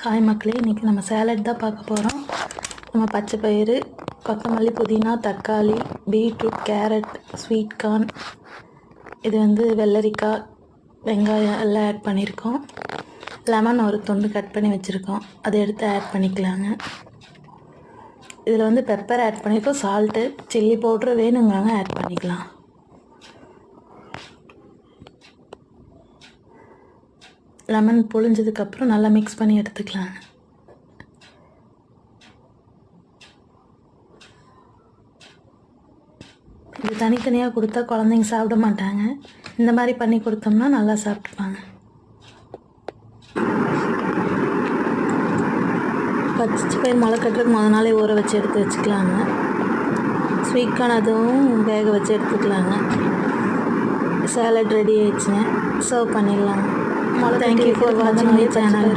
Hi மக்களே, இன்றைக்கி நம்ம சேலட் தான் பார்க்க போகிறோம். நம்ம பச்சை பயிறு, கொத்தமல்லி, புதினா, தக்காளி, பீட்ரூட், கேரட், ஸ்வீட் கார்ன், இது வெள்ளரிக்காய், வெங்காயம் எல்லாம் ஆட் பண்ணியிருக்கோம். லெமன் ஒரு துண்டு கட் பண்ணி வச்சுருக்கோம், அதை எடுத்து ஆட் பண்ணிக்கலாங்க. இதில் பெப்பர் ஆட் பண்ணியிருக்கோம், சால்ட்டு, சில்லி பவுட்ரு வேணுங்காங்க ஆட் பண்ணிக்கலாம். லெமன் புழிஞ்சதுக்கப்புறம் நல்லா மிக்ஸ் பண்ணி எடுத்துக்கலாம். இது தனித்தனியாக கொடுத்தா குழந்தைங்க சாப்பிட மாட்டாங்க. இந்த மாதிரி பண்ணி கொடுத்தோம்னா நல்லா சாப்பிட்டுப்பாங்க. பச்சை பயிர் முளை கட்டுறதுக்கு முத நாளே ஊற வச்சு எடுத்து வச்சுக்கலாங்க. ஸ்வீட் கார்ன் அதுவும் வேக வச்சு எடுத்துக்கலாங்க. சேலட் ரெடி ஆயிடுச்சுங்க, சர்வ் பண்ணிடலாங்க. தேங்க்யூ ஃபார் வாட்சிங் மை சேனல்.